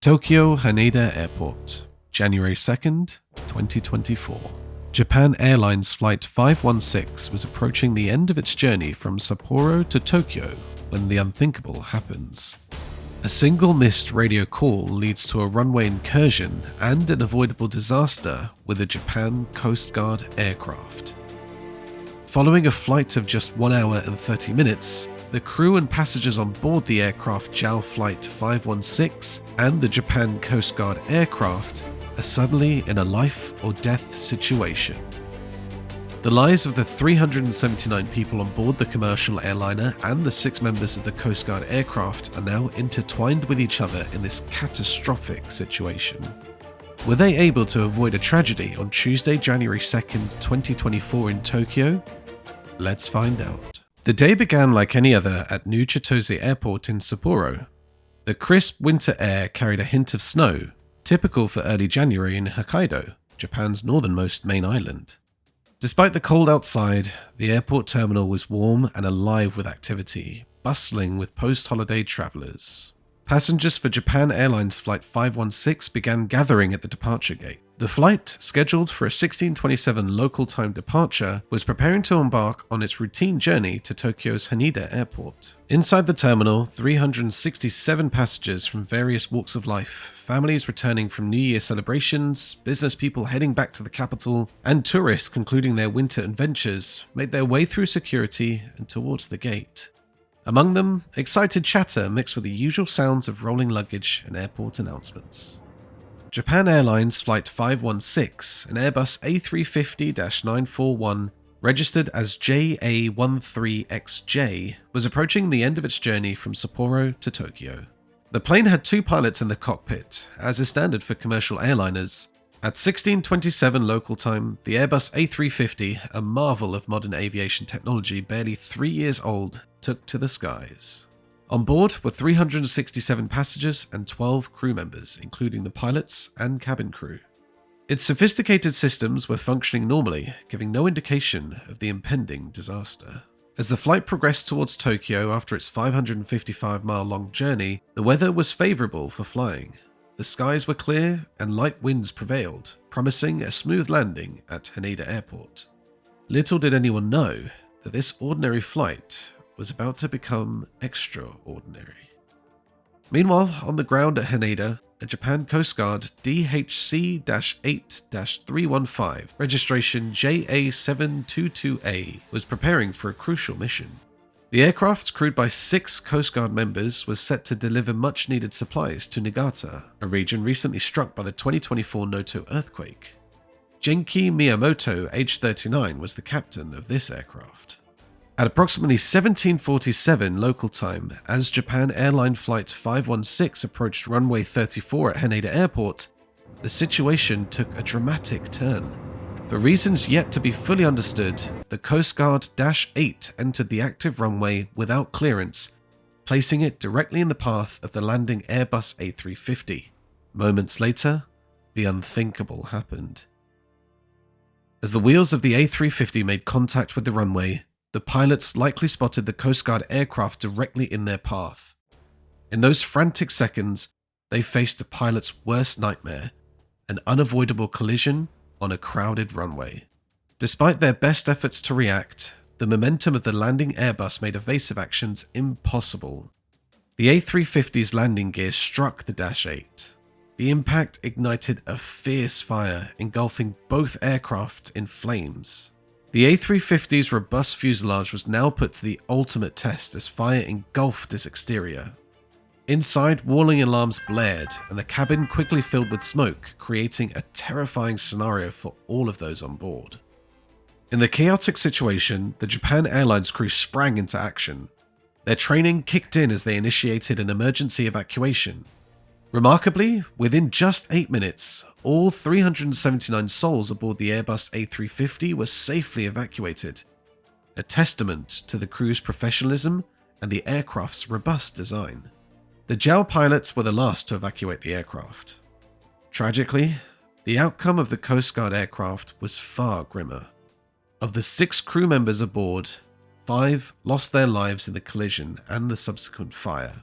Tokio Haneda Airport, January 2nd, 2024. Japan Airlines Flight 516 was approaching the end of its journey from Sapporo to Tokyo when the unthinkable happens. A single missed radio call leads to a runway incursion and an avoidable disaster with a Japan Coast Guard aircraft. Following a flight of just 1 hour and 30 minutes, the crew and passengers on board the aircraft JAL Flight 516 and the Japan Coast Guard aircraft are suddenly in a life or death situation. The lives of the 379 people on board the commercial airliner and the 6 members of the Coast Guard aircraft are now intertwined with each other in this catastrophic situation. Were they able to avoid a tragedy on Tuesday, January 2nd, 2024 in Tokyo? Let's find out. The day began like any other at New Chitose Airport in Sapporo. The crisp winter air carried a hint of snow, typical for early January in Hokkaido, Japan's northernmost main island. Despite the cold outside, the airport terminal was warm and alive with activity, bustling with post-holiday travelers. Passengers for Japan Airlines Flight 516 began gathering at the departure gate. The flight, scheduled for a 16:27 local time departure, was preparing to embark on its routine journey to Tokyo's Haneda Airport. Inside the terminal, 367 passengers from various walks of life, families returning from New Year celebrations, business people heading back to the capital, and tourists concluding their winter adventures made their way through security and towards the gate. Among them, excited chatter mixed with the usual sounds of rolling luggage and airport announcements. Japan Airlines Flight 516, an Airbus A350-941, registered as JA13XJ, was approaching the end of its journey from Sapporo to Tokyo. The plane had 2 pilots in the cockpit, as is standard for commercial airliners. At 16:27 local time, the Airbus A350, a marvel of modern aviation technology barely 3 years old, took to the skies. On board were 367 passengers and 12 crew members, including the pilots and cabin crew. Its sophisticated systems were functioning normally, giving no indication of the impending disaster. As the flight progressed towards Tokyo after its 555-mile-long journey, the weather was favorable for flying. The skies were clear and light winds prevailed, promising a smooth landing at Haneda Airport. Little did anyone know that this ordinary flight was about to become extraordinary. Meanwhile, on the ground at Haneda, a Japan Coast Guard DHC-8-315, registration JA722A, was preparing for a crucial mission. The aircraft, crewed by 6 Coast Guard members, was set to deliver much-needed supplies to Niigata, a region recently struck by the 2024 Noto earthquake. Genki Miyamoto, aged 39, was the captain of this aircraft. At approximately 17:47 local time, as Japan Airline Flight 516 approached runway 34 at Haneda Airport, the situation took a dramatic turn. For reasons yet to be fully understood, the Coast Guard -8 entered the active runway without clearance, placing it directly in the path of the landing Airbus A350. Moments later, the unthinkable happened. As the wheels of the A350 made contact with the runway, the pilots likely spotted the Coast Guard aircraft directly in their path. In those frantic seconds, they faced the pilot's worst nightmare, an unavoidable collision on a crowded runway. Despite their best efforts to react, the momentum of the landing Airbus made evasive actions impossible. The A350's landing gear struck the -8. The impact ignited a fierce fire, engulfing both aircraft in flames. The A350's robust fuselage was now put to the ultimate test as fire engulfed its exterior. Inside, warning alarms blared, and the cabin quickly filled with smoke, creating a terrifying scenario for all of those on board. In the chaotic situation, the Japan Airlines crew sprang into action. Their training kicked in as they initiated an emergency evacuation. Remarkably, within just 8 minutes, all 379 souls aboard the Airbus A350 were safely evacuated, a testament to the crew's professionalism and the aircraft's robust design. The JAL pilots were the last to evacuate the aircraft. Tragically, the outcome of the Coast Guard aircraft was far grimmer. Of the 6 crew members aboard, 5 lost their lives in the collision and the subsequent fire.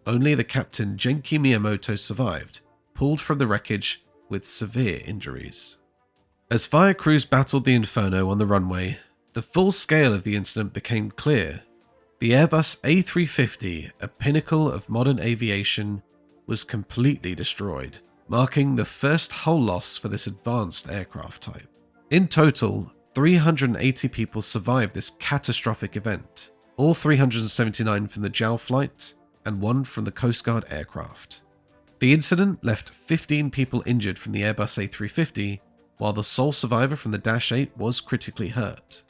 only the captain Genki Miyamoto survived, pulled from the wreckage with severe injuries. As fire crews battled the inferno on the runway, the full scale of the incident became clear. The Airbus A350, a pinnacle of modern aviation, was completely destroyed, marking the first hull loss for this advanced aircraft type. In total, 380 people survived this catastrophic event, all 379 from the JAL flight and 1 from the Coast Guard aircraft. The incident left 15 people injured from the Airbus A350, while the sole survivor from the Dash 8 was critically hurt.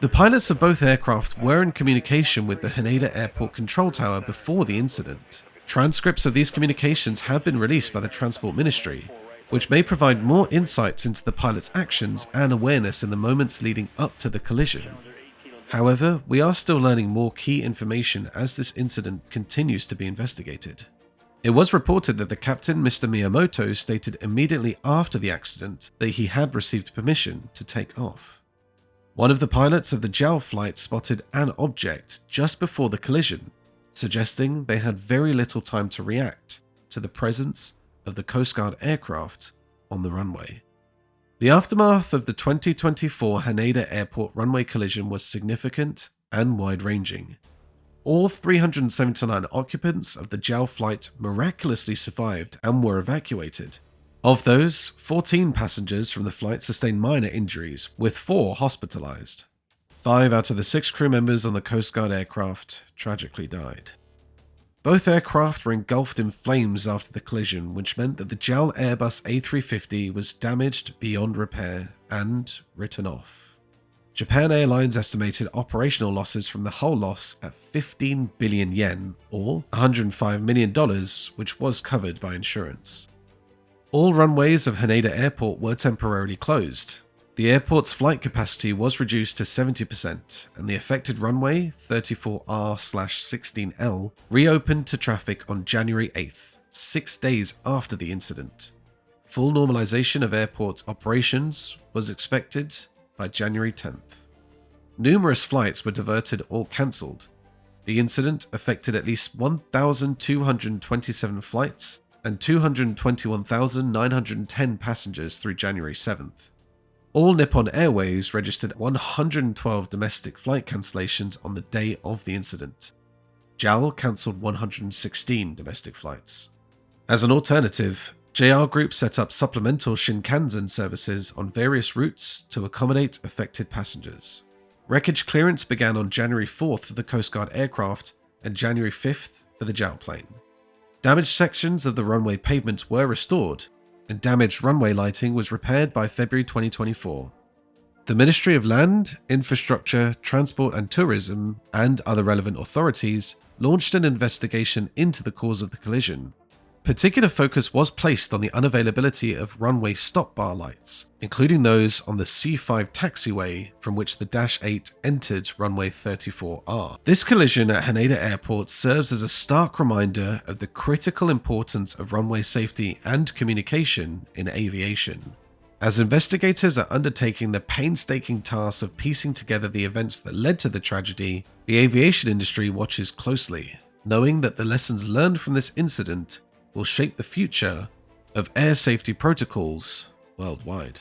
The pilots of both aircraft were in communication with the Haneda Airport Control Tower before the incident. Transcripts of these communications have been released by the Transport Ministry, which may provide more insights into the pilot's actions and awareness in the moments leading up to the collision. However, we are still learning more key information as this incident continues to be investigated. It was reported that the captain, Mr. Miyamoto, stated immediately after the accident that he had received permission to take off. One of the pilots of the JAL flight spotted an object just before the collision, suggesting they had very little time to react to the presence of the Coast Guard aircraft on the runway. The aftermath of the 2024 Haneda Airport runway collision was significant and wide-ranging. All 379 occupants of the JAL flight miraculously survived and were evacuated. Of those, 14 passengers from the flight sustained minor injuries, with 4 hospitalized. 5 out of the 6 crew members on the Coast Guard aircraft tragically died. Both aircraft were engulfed in flames after the collision, which meant that the JAL Airbus A350 was damaged beyond repair and written off. Japan Airlines estimated operational losses from the hull loss at 15 billion yen, or $105 million, which was covered by insurance. All runways of Haneda Airport were temporarily closed. The airport's flight capacity was reduced to 70%, and the affected runway, 34R/16L, reopened to traffic on January 8th, 6 days after the incident. Full normalization of airport operations was expected by January 10th. Numerous flights were diverted or cancelled. The incident affected at least 1,227 flights and 221,910 passengers through January 7th. All Nippon Airways registered 112 domestic flight cancellations on the day of the incident. JAL cancelled 116 domestic flights. As an alternative, JR Group set up supplemental Shinkansen services on various routes to accommodate affected passengers. Wreckage clearance began on January 4th for the Coast Guard aircraft and January 5th for the JAL plane. Damaged sections of the runway pavement were restored, and damaged runway lighting was repaired by February 2024. The Ministry of Land, Infrastructure, Transport and Tourism, and other relevant authorities launched an investigation into the cause of the collision. Particular focus was placed on the unavailability of runway stop bar lights, including those on the C5 taxiway from which the Dash 8 entered runway 34R. This collision at Haneda Airport serves as a stark reminder of the critical importance of runway safety and communication in aviation. As investigators are undertaking the painstaking task of piecing together the events that led to the tragedy, the aviation industry watches closely, knowing that the lessons learned from this incident will shape the future of air safety protocols worldwide.